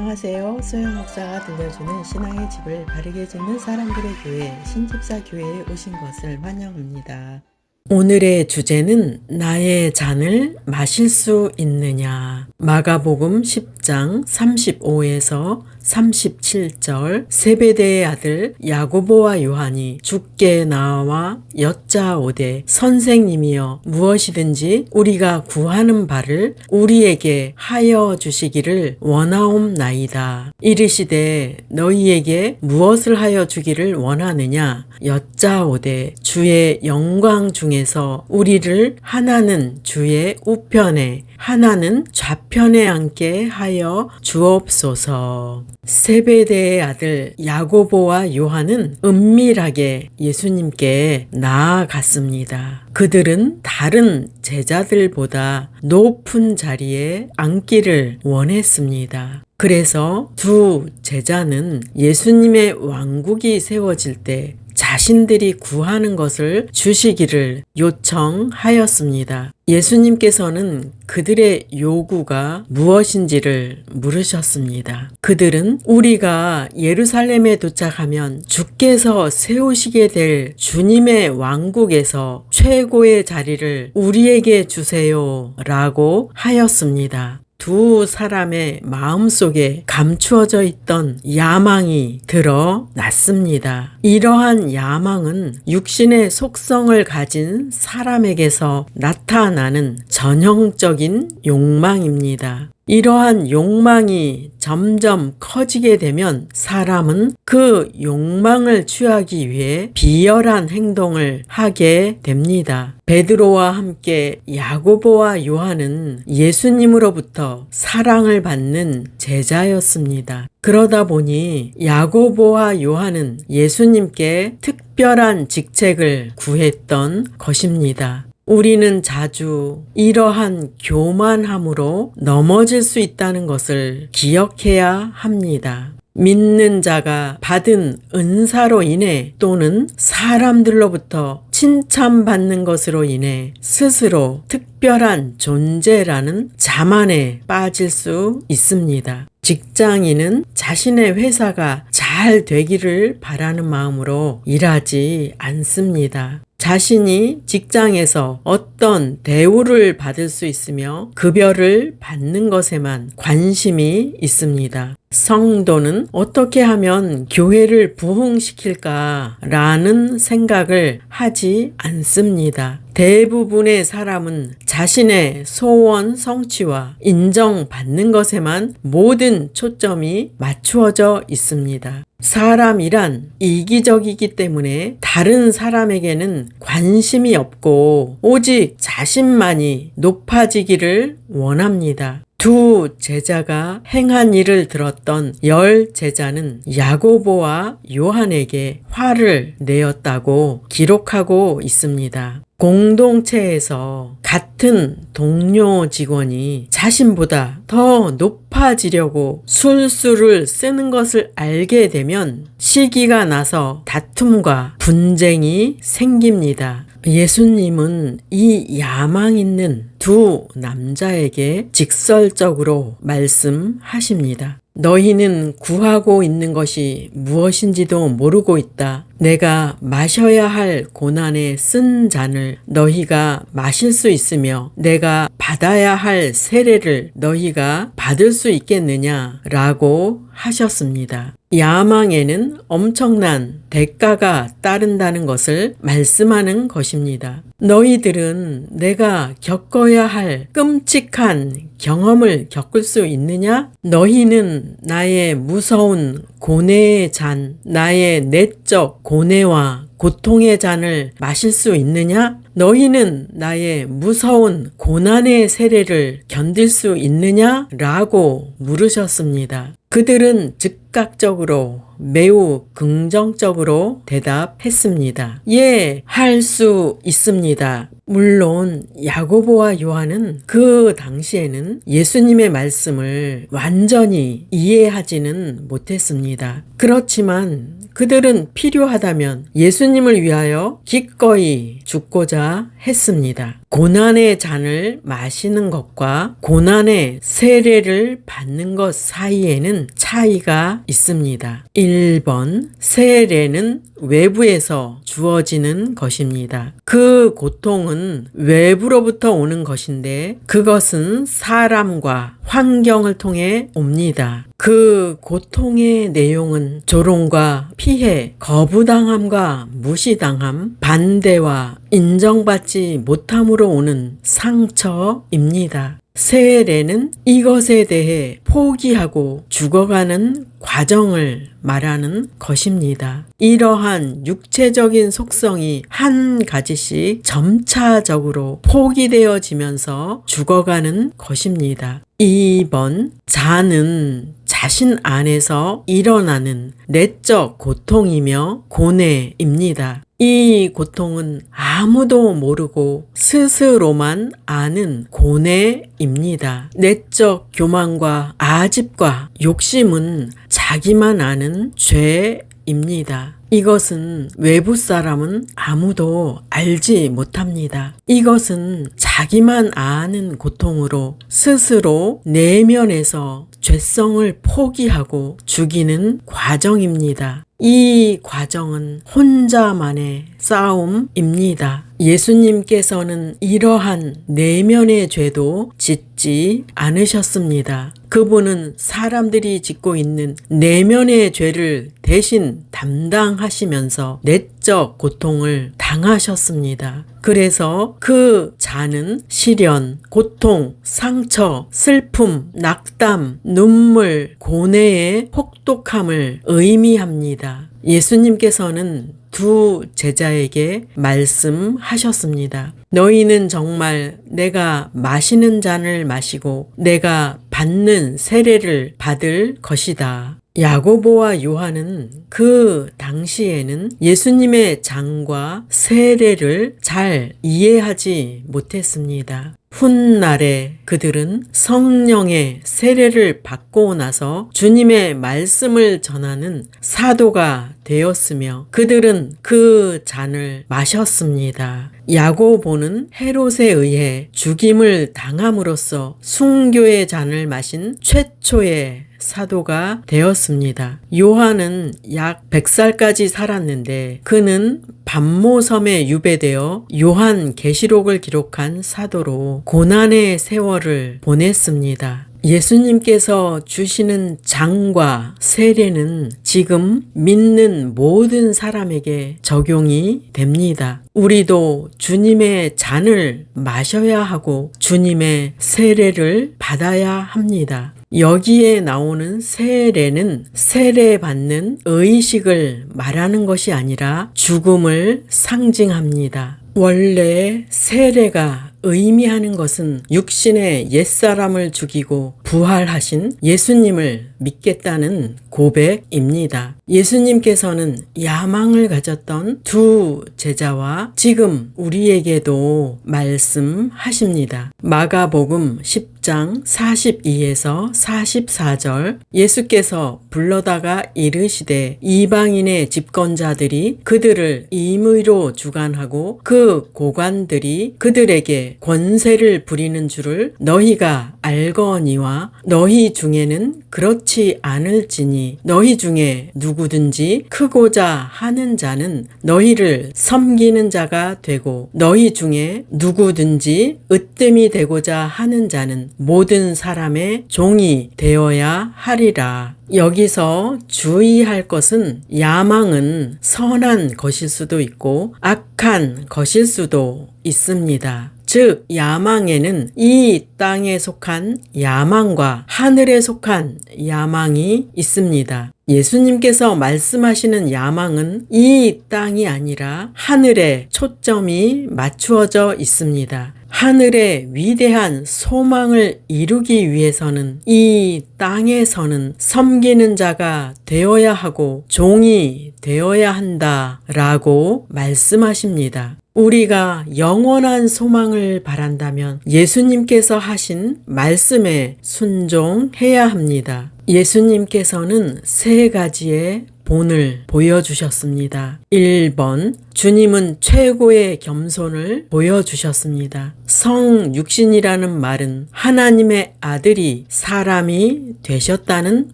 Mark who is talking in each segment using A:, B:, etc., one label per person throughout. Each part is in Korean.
A: 안녕하세요. 소영 목사가 들려주는 신앙의 집을 바르게 짓는 사람들의 교회 신집사 교회에 오신 것을 환영합니다. 오늘의 주제는 나의 잔을 마실 수 있느냐. 마가복음 10장 35에서 37절. 세베대의 아들 야고보와 요한이 주께 나와 여짜오되 선생님이여 무엇이든지 우리가 구하는 바를 우리에게 하여 주시기를 원하옵나이다. 이르시되 너희에게 무엇을 하여 주기를 원하느냐. 여짜오되 주의 영광 중에서 우리를 하나는 주의 우편에 하나는 좌편에 앉게 하여 주옵소서. 세베대의 아들 야고보와 요한은 은밀하게 예수님께 나아갔습니다. 그들은 다른 제자들보다 높은 자리에 앉기를 원했습니다. 그래서 두 제자는 예수님의 왕국이 세워질 때 자신들이 구하는 것을 주시기를 요청하였습니다. 예수님께서는 그들의 요구가 무엇인지를 물으셨습니다. 그들은 우리가 예루살렘에 도착하면 주께서 세우시게 될 주님의 왕국에서 최고의 자리를 우리에게 주세요 라고 하였습니다. 두 사람의 마음속에 감추어져 있던 야망이 드러났습니다. 이러한 야망은 육신의 속성을 가진 사람에게서 나타나는 전형적인 욕망입니다. 이러한 욕망이 점점 커지게 되면 사람은 그 욕망을 취하기 위해 비열한 행동을 하게 됩니다. 베드로와 함께 야고보와 요한은 예수님으로부터 사랑을 받는 제자였습니다. 그러다 보니 야고보와 요한은 예수님께 특별한 직책을 구했던 것입니다. 우리는 자주 이러한 교만함으로 넘어질 수 있다는 것을 기억해야 합니다. 믿는 자가 받은 은사로 인해 또는 사람들로부터 칭찬받는 것으로 인해 스스로 특별한 존재라는 자만에 빠질 수 있습니다. 직장인은 자신의 회사가 잘 되기를 바라는 마음으로 일하지 않습니다. 자신이 직장에서 어떤 대우를 받을 수 있으며 급여를 받는 것에만 관심이 있습니다. 성도는 어떻게 하면 교회를 부흥시킬까라는 생각을 하지 않습니다. 대부분의 사람은 자신의 소원 성취와 인정받는 것에만 모든 초점이 맞추어져 있습니다. 사람이란 이기적이기 때문에 다른 사람에게는 관심이 없고 오직 자신만이 높아지기를 원합니다. 두 제자가 행한 일을 들었던 10 제자는 야고보와 요한에게 화를 내었다고 기록하고 있습니다. 공동체에서 같은 동료 직원이 자신보다 더 높아지려고 술수를 쓰는 것을 알게 되면 시기가 나서 다툼과 분쟁이 생깁니다. 예수님은 이 야망 있는 두 남자에게 직설적으로 말씀하십니다. 너희는 구하고 있는 것이 무엇인지도 모르고 있다. 내가 마셔야 할 고난에 쓴 잔을 너희가 마실 수 있으며 내가 받아야 할 세례를 너희가 받을 수 있겠느냐 라고 하셨습니다. 야망에는 엄청난 대가가 따른다는 것을 말씀하는 것입니다. 너희들은 내가 겪어야 할 끔찍한 경험을 겪을 수 있느냐? 너희는 나의 무서운 고뇌의 잔, 나의 내적 고뇌와 고통의 잔을 마실 수 있느냐? 너희는 나의 무서운 고난의 세례를 견딜 수 있느냐? 라고 물으셨습니다. 그들은 즉각적으로 매우 긍정적으로 대답했습니다. 예, 할 수 있습니다. 물론 야고보와 요한은 그 당시에는 예수님의 말씀을 완전히 이해하지는 못했습니다. 그렇지만 그들은 필요하다면 예수님을 위하여 기꺼이 죽고자 했습니다. 고난의 잔을 마시는 것과 고난의 세례를 받는 것 사이에는 차이가 있습니다. 1번, 세례는 외부에서 주어지는 것입니다. 그 고통은 외부로부터 오는 것인데 그것은 사람과 환경을 통해 옵니다. 그 고통의 내용은 조롱과 피해, 거부당함과 무시당함, 반대와 인정받지 못함으로 오는 상처입니다. 세례는 이것에 대해 포기하고 죽어가는 과정을 말하는 것입니다. 이러한 육체적인 속성이 한 가지씩 점차적으로 포기되어지면서 죽어가는 것입니다. 2번, 잔은 자신 안에서 일어나는 내적 고통이며 고뇌입니다. 이 고통은 아무도 모르고 스스로만 아는 고뇌입니다. 내적 교만과 아집과 욕심은 자기만 아는 죄입니다. 이것은 외부 사람은 아무도 알지 못합니다. 이것은 자기만 아는 고통으로 스스로 내면에서 죄성을 포기하고 죽이는 과정입니다. 이 과정은 혼자만의 싸움입니다. 예수님께서는 이러한 내면의 죄도 짓지 않으셨습니다. 그분은 사람들이 짓고 있는 내면의 죄를 대신 담당하시면서 내적 고통을 당하셨습니다. 그래서 그 잔은 시련, 고통, 상처, 슬픔, 낙담, 눈물, 고뇌의 혹독함을 의미합니다. 예수님께서는 두 제자에게 말씀하셨습니다. 너희는 정말 내가 마시는 잔을 마시고 내가 받는 세례를 받을 것이다. 야고보와 요한은 그 당시에는 예수님의 잔과 세례를 잘 이해하지 못했습니다. 훗날에 그들은 성령의 세례를 받고 나서 주님의 말씀을 전하는 사도가 되었으며 그들은 그 잔을 마셨습니다. 야고보는 헤롯에 의해 죽임을 당함으로써 순교의 잔을 마신 최초의 사도가 되었습니다. 요한은 약 100살까지 살았는데 그는 반모섬에 유배되어 요한 계시록을 기록한 사도로 고난의 세월을 보냈습니다. 예수님께서 주시는 잔과 세례는 지금 믿는 모든 사람에게 적용이 됩니다. 우리도 주님의 잔을 마셔야 하고 주님의 세례를 받아야 합니다. 여기에 나오는 세례는 세례받는 의식을 말하는 것이 아니라 죽음을 상징합니다. 원래 세례가 의미하는 것은 육신의 옛사람을 죽이고 부활하신 예수님을 믿겠다는 고백입니다. 예수님께서는 야망을 가졌던 두 제자와 지금 우리에게도 말씀하십니다. 마가복음 10장 42에서 44절 예수께서 불러다가 이르시되 이방인의 집권자들이 그들을 임의로 주관하고 그 고관들이 그들에게 권세를 부리는 줄을 너희가 알거니와 너희 중에는 그렇지 않을지니 너희 중에 누구든지 크고자 하는 자는 너희를 섬기는 자가 되고 너희 중에 누구든지 으뜸이 되고자 하는 자는 모든 사람의 종이 되어야 하리라. 여기서 주의할 것은 야망은 선한 것일 수도 있고 악한 것일 수도 있습니다. 즉 야망에는 이 땅에 속한 야망과 하늘에 속한 야망이 있습니다. 예수님께서 말씀하시는 야망은 이 땅이 아니라 하늘에 초점이 맞추어져 있습니다. 하늘의 위대한 소망을 이루기 위해서는 이 땅에서는 섬기는 자가 되어야 하고 종이 되어야 한다라고 말씀하십니다. 우리가 영원한 소망을 바란다면 예수님께서 하신 말씀에 순종해야 합니다. 예수님께서는 세 가지의 본을 보여주셨습니다. 1번, 주님은 최고의 겸손을 보여주셨습니다. 성육신이라는 말은 하나님의 아들이 사람이 되셨다는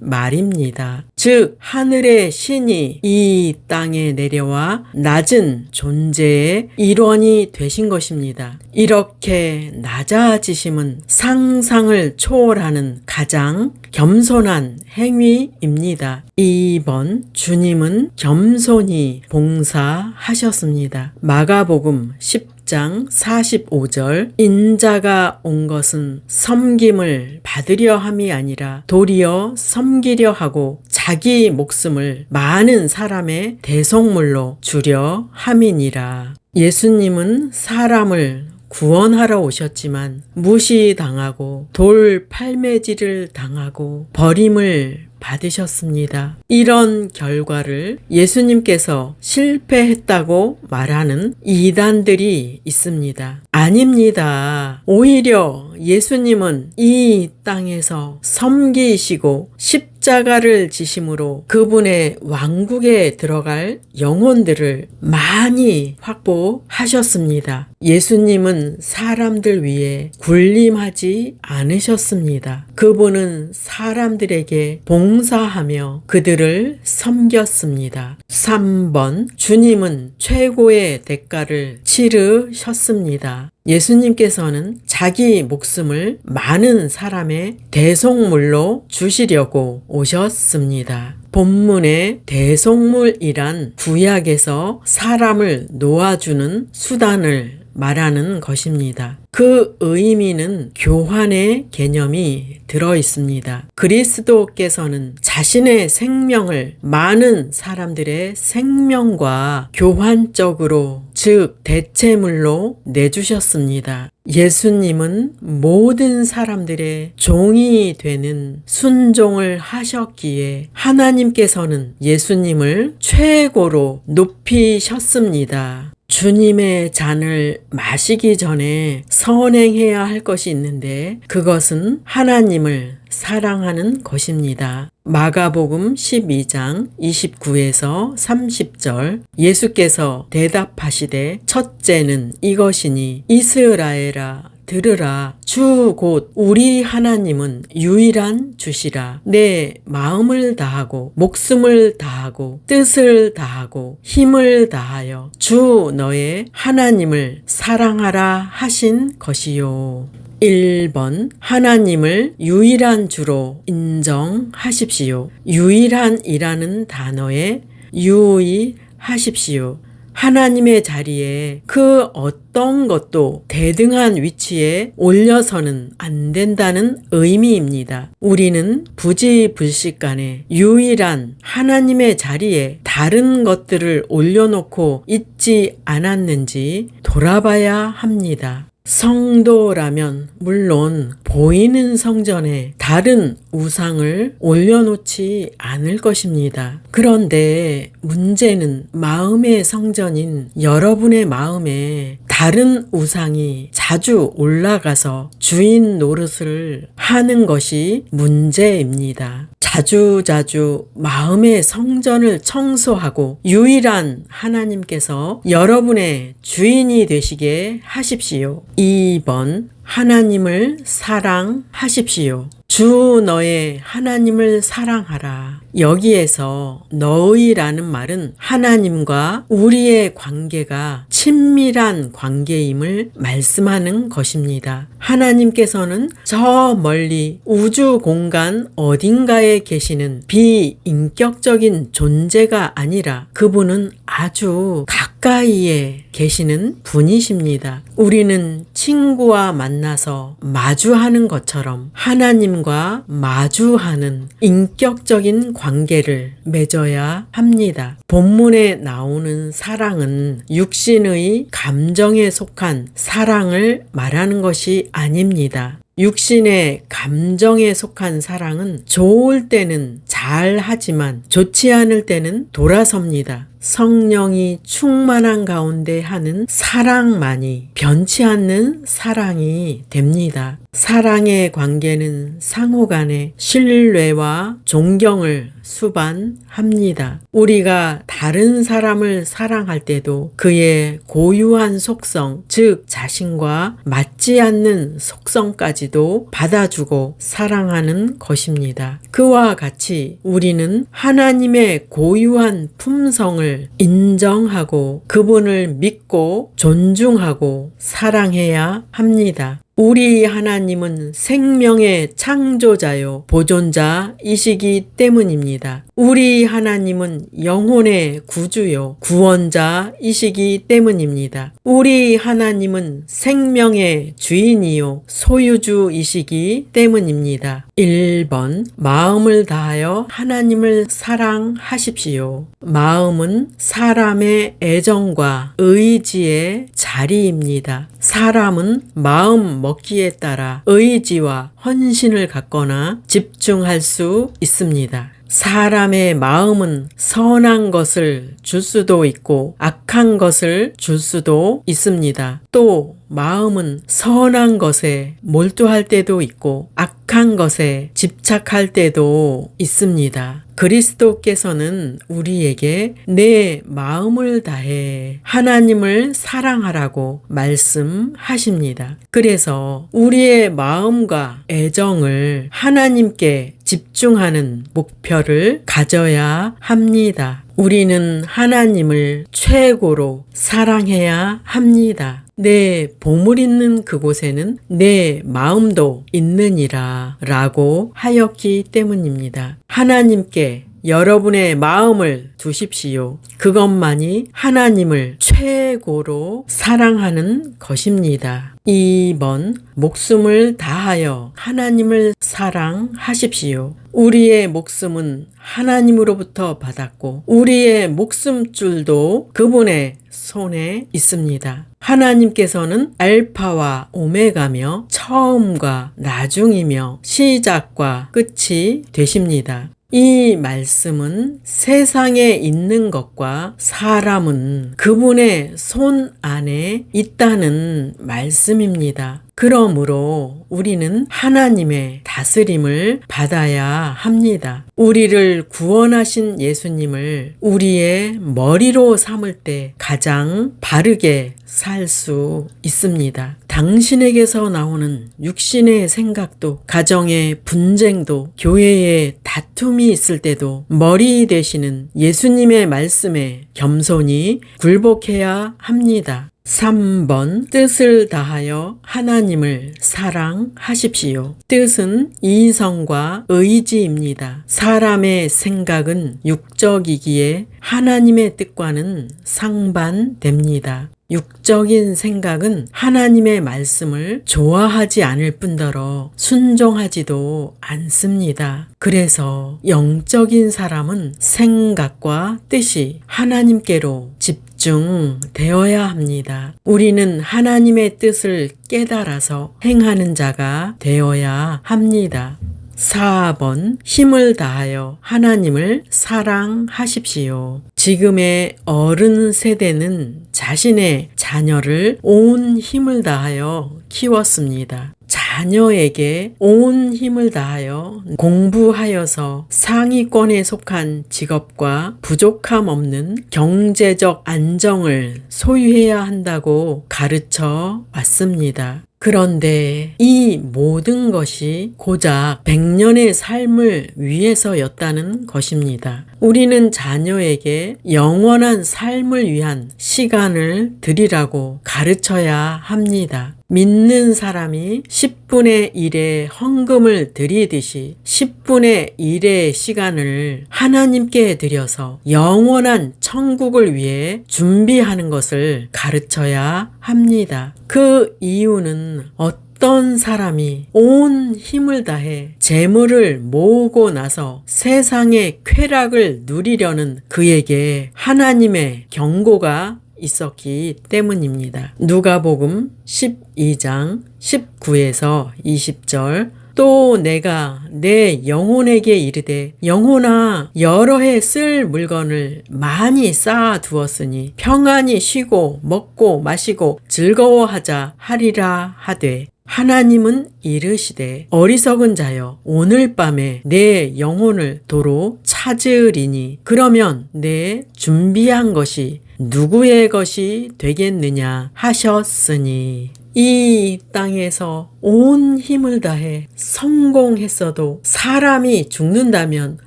A: 말입니다. 즉, 하늘의 신이 이 땅에 내려와 낮은 존재의 일원이 되신 것입니다. 이렇게 낮아지심은 상상을 초월하는 가장 겸손한 행위입니다. 2번, 주님은 겸손히 봉사하셨습니다. 마가복음 10장 45절, 인자가 온 것은 섬김을 받으려 함이 아니라 도리어 섬기려 하고 자기 목숨을 많은 사람의 대속물로 주려 함이니라. 예수님은 사람을 구원하러 오셨지만 무시당하고 돌 팔매질을 당하고 버림을 받으셨습니다. 이런 결과를 예수님께서 실패했다고 말하는 이단들이 있습니다. 아닙니다. 오히려 예수님은 이 땅에서 섬기시고 십자가를 지심으로 그분의 왕국에 들어갈 영혼들을 많이 확보하셨습니다. 예수님은 사람들 위해 군림하지 않으셨습니다. 그분은 사람들에게 봉사하며 그들을 섬겼습니다. 3번, 주님은 최고의 대가를 치르셨습니다. 예수님께서는 자기 목숨을 많은 사람의 대속물로 주시려고 오셨습니다. 본문의 대속물이란 구약에서 사람을 놓아주는 수단을 말하는 것입니다. 그 의미는 교환의 개념이 들어 있습니다. 그리스도께서는 자신의 생명을 많은 사람들의 생명과 교환적으로, 즉 대체물로 내주셨습니다. 예수님은 모든 사람들의 종이 되는 순종을 하셨기에 하나님께서는 예수님을 최고로 높이셨습니다. 주님의 잔을 마시기 전에 선행해야 할 것이 있는데 그것은 하나님을 사랑하는 것입니다. 마가복음 12장 29에서 30절, 예수께서 대답하시되 첫째는 이것이니 이스라엘아 들으라. 주 곧 우리 하나님은 유일한 주시라. 내 마음을 다하고 목숨을 다하고 뜻을 다하고 힘을 다하여 주 너의 하나님을 사랑하라 하신 것이요. 1번, 하나님을 유일한 주로 인정하십시오. 유일한이라는 단어에 유의하십시오. 하나님의 자리에 그 어떤 것도 대등한 위치에 올려서는 안 된다는 의미입니다. 우리는 부지불식간에 유일한 하나님의 자리에 다른 것들을 올려놓고 있지 않았는지 돌아봐야 합니다. 성도라면 물론 보이는 성전에 다른 우상을 올려놓지 않을 것입니다. 그런데 문제는 마음의 성전인 여러분의 마음에 다른 우상이 자주 올라가서 주인 노릇을 하는 것이 문제입니다. 자주자주 마음의 성전을 청소하고 유일한 하나님께서 여러분의 주인이 되시게 하십시오. 2번, 하나님을 사랑하십시오. 주 너의 하나님을 사랑하라. 여기에서 너희라는 말은 하나님과 우리의 관계가 친밀한 관계임을 말씀하는 것입니다. 하나님께서는 저 멀리 우주 공간 어딘가에 계시는 비인격적인 존재가 아니라 그분은 아주 가까이에 계시는 분이십니다. 우리는 친구와 만나서 마주하는 것처럼 하나님과 마주하는 인격적인 관계를 맺어야 합니다. 본문에 나오는 사랑은 육신의 감정에 속한 사랑을 말하는 것이 아닙니다. 육신의 감정에 속한 사랑은 좋을 때는 잘 하지만 좋지 않을 때는 돌아섭니다. 성령이 충만한 가운데 하는 사랑만이 변치 않는 사랑이 됩니다. 사랑의 관계는 상호 간의 신뢰와 존경을 수반합니다. 우리가 다른 사람을 사랑할 때도 그의 고유한 속성, 즉 자신과 맞지 않는 속성까지도 받아주고 사랑하는 것입니다. 그와 같이 우리는 하나님의 고유한 품성을 인정하고 그분을 믿고 존중하고 사랑해야 합니다. 우리 하나님은 생명의 창조자요 보존자이시기 때문입니다. 우리 하나님은 영혼의 구주요 구원자이시기 때문입니다. 우리 하나님은 생명의 주인이요 소유주이시기 때문입니다. 1번 마음을 다하여 하나님을 사랑하십시오. 마음은 사람의 애정과 의지의 자리입니다. 사람은 마음 먹기에 따라 의지와 헌신을 갖거나 집중할 수 있습니다. 사람의 마음은 선한 것을 줄 수도 있고 악한 것을 줄 수도 있습니다. 또 마음은 선한 것에 몰두할 때도 있고 악한 것에 집착할 때도 있습니다. 그리스도께서는 우리에게 내 마음을 다해 하나님을 사랑하라고 말씀하십니다. 그래서 우리의 마음과 애정을 하나님께 집중하는 목표를 가져야 합니다. 우리는 하나님을 최고로 사랑해야 합니다. 내 보물 있는 그곳에는 내 마음도 있느니라 라고 하였기 때문입니다. 하나님께 여러분의 마음을 두십시오. 그것만이 하나님을 최고로 사랑하는 것입니다. 2번 목숨을 다하여 하나님을 사랑하십시오. 우리의 목숨은 하나님으로부터 받았고 우리의 목숨줄도 그분의 손에 있습니다. 하나님께서는 알파와 오메가며 처음과 나중이며 시작과 끝이 되십니다. 이 말씀은 세상에 있는 것과 사람은 그분의 손 안에 있다는 말씀입니다. 그러므로 우리는 하나님의 다스림을 받아야 합니다. 우리를 구원하신 예수님을 우리의 머리로 삼을 때 가장 바르게 살 수 있습니다. 당신에게서 나오는 육신의 생각도, 가정의 분쟁도, 교회에 다툼이 있을 때도 머리 되시는 예수님의 말씀에 겸손히 굴복해야 합니다. 3번 뜻을 다하여 하나님을 사랑하십시오. 뜻은 이성과 의지입니다. 사람의 생각은 육적이기에 하나님의 뜻과는 상반됩니다. 육적인 생각은 하나님의 말씀을 좋아하지 않을 뿐더러 순종하지도 않습니다. 그래서 영적인 사람은 생각과 뜻이 하나님께로 집중되어야 합니다. 우리는 하나님의 뜻을 깨달아서 행하는 자가 되어야 합니다. 4번 힘을 다하여 하나님을 사랑하십시오. 지금의 어른 세대는 자신의 자녀를 온 힘을 다하여 키웠습니다. 자녀에게 온 힘을 다하여 공부하여서 상위권에 속한 직업과 부족함 없는 경제적 안정을 소유해야 한다고 가르쳐 왔습니다. 그런데 이 모든 것이 고작 100년의 삶을 위해서였다는 것입니다. 우리는 자녀에게 영원한 삶을 위한 시간을 드리라고 가르쳐야 합니다. 믿는 사람이 10분의 1의 헌금을 드리듯이 10분의 1의 시간을 하나님께 드려서 영원한 천국을 위해 준비하는 것을 가르쳐야 합니다. 그 이유는 어떤 사람이 온 힘을 다해 재물을 모으고 나서 세상의 쾌락을 누리려는 그에게 하나님의 경고가 있었기 때문입니다. 누가복음 12장 19에서 20절 또 내가 내 영혼에게 이르되 영혼아 여러 해 쓸 물건을 많이 쌓아 두었으니 평안히 쉬고 먹고 마시고 즐거워하자 하리라 하되 하나님은 이르시되 어리석은 자여 오늘 밤에 내 영혼을 도로 찾으리니 그러면 내 준비한 것이 누구의 것이 되겠느냐 하셨으니 이 땅에서 온 힘을 다해 성공했어도 사람이 죽는다면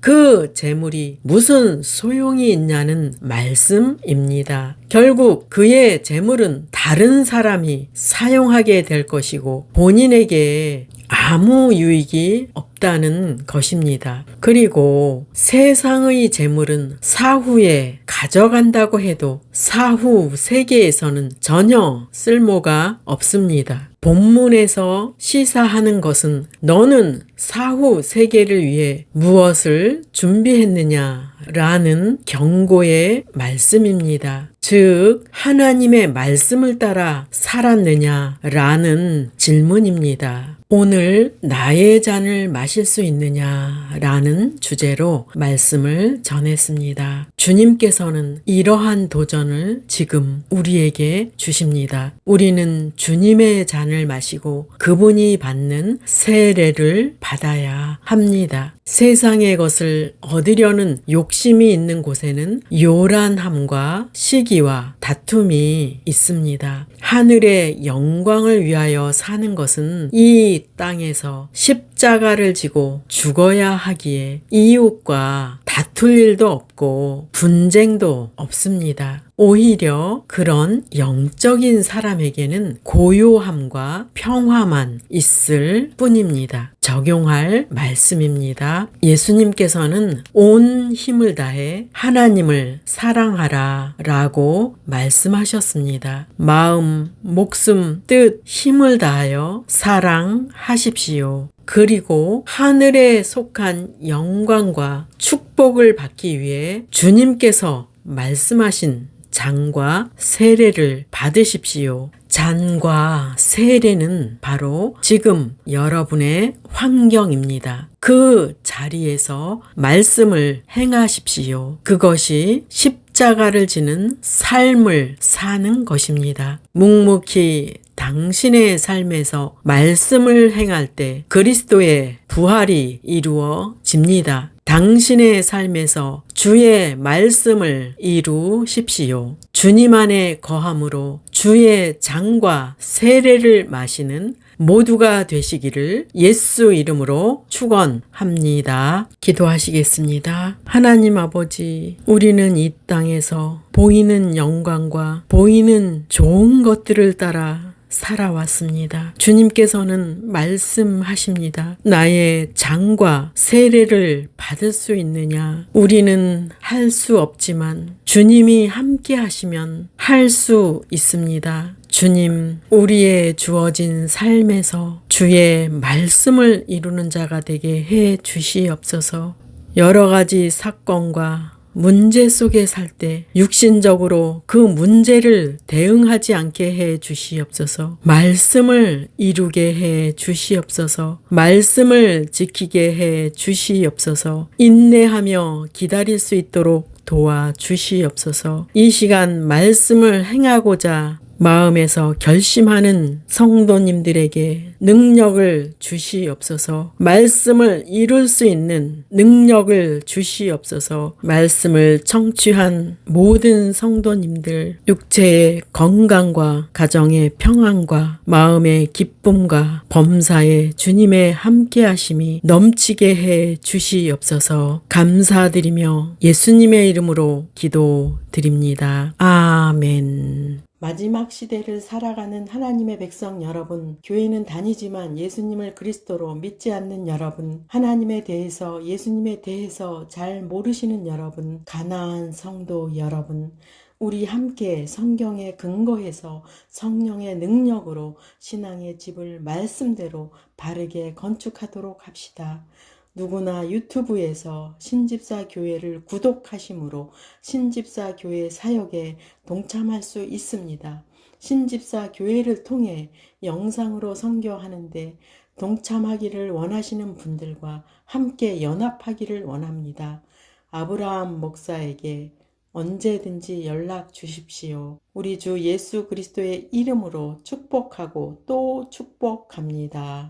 A: 그 재물이 무슨 소용이 있냐는 말씀입니다. 결국 그의 재물은 다른 사람이 사용하게 될 것이고 본인에게 아무 유익이 없다는 것입니다. 그리고 세상의 재물은 사후에 가져간다고 해도 사후 세계에서는 전혀 쓸모가 없습니다. 본문에서 시사하는 것은 너는 사후 세계를 위해 무엇을 준비했느냐라는 경고의 말씀입니다. 즉 하나님의 말씀을 따라 살았느냐라는 질문입니다. 오늘 나의 잔을 마실 수 있느냐라는 주제로 말씀을 전했습니다. 주님께서는 이러한 도전을 지금 우리에게 주십니다. 우리는 주님의 잔을 마시고 그분이 받는 세례를 받아야 합니다. 세상의 것을 얻으려는 욕심이 있는 곳에는 요란함과 시기와 다툼이 있습니다. 하늘의 영광을 위하여 사는 것은 이 땅에서 십자가를 지고 죽어야 하기에 이웃과 다툴 일도 없고 분쟁도 없습니다. 오히려 그런 영적인 사람에게는 고요함과 평화만 있을 뿐입니다. 적용할 말씀입니다. 예수님께서는 온 힘을 다해 하나님을 사랑하라 라고 말씀하셨습니다. 마음, 목숨, 뜻, 힘을 다하여 사랑하십시오. 그리고 하늘에 속한 영광과 축복을 받기 위해 주님께서 말씀하신 잔과 세례를 받으십시오. 잔과 세례는 바로 지금 여러분의 환경입니다. 그 자리에서 말씀을 행하십시오. 그것이 십자가를 지는 삶을 사는 것입니다. 묵묵히 당신의 삶에서 말씀을 행할 때 그리스도의 부활이 이루어집니다. 당신의 삶에서 주의 말씀을 이루십시오. 주님 안에 거함으로 주의 잔과 세례를 마시는 모두가 되시기를 예수 이름으로 축원합니다. 기도하시겠습니다. 하나님 아버지, 우리는 이 땅에서 보이는 영광과 보이는 좋은 것들을 따라 살아왔습니다. 주님께서는 말씀하십니다. 나의 잔과 세례를 받을 수 있느냐? 우리는 할 수 없지만 주님이 함께 하시면 할 수 있습니다. 주님, 우리의 주어진 삶에서 주의 말씀을 이루는 자가 되게 해 주시옵소서. 여러 가지 사건과 문제 속에 살 때 육신적으로 그 문제를 대응하지 않게 해 주시옵소서. 말씀을 이루게 해 주시옵소서. 말씀을 지키게 해 주시옵소서. 인내하며 기다릴 수 있도록 도와 주시옵소서. 이 시간 말씀을 행하고자 마음에서 결심하는 성도님들에게 능력을 주시옵소서. 말씀을 이룰 수 있는 능력을 주시옵소서. 말씀을 청취한 모든 성도님들 육체의 건강과 가정의 평안과 마음의 기쁨과 범사에 주님의 함께하심이 넘치게 해 주시옵소서. 감사드리며 예수님의 이름으로 기도드립니다. 아멘. 마지막 시대를 살아가는 하나님의 백성 여러분, 교회는 다니지만 예수님을 그리스도로 믿지 않는 여러분, 하나님에 대해서 예수님에 대해서 잘 모르시는 여러분, 가나안 성도 여러분, 우리 함께 성경에 근거해서 성령의 능력으로 신앙의 집을 말씀대로 바르게 건축하도록 합시다. 누구나 유튜브에서 신집사 교회를 구독하심으로 신집사 교회 사역에 동참할 수 있습니다. 신집사 교회를 통해 영상으로 선교하는데 동참하기를 원하시는 분들과 함께 연합하기를 원합니다. 아브라함 목사에게 언제든지 연락 주십시오. 우리 주 예수 그리스도의 이름으로 축복하고 또 축복합니다.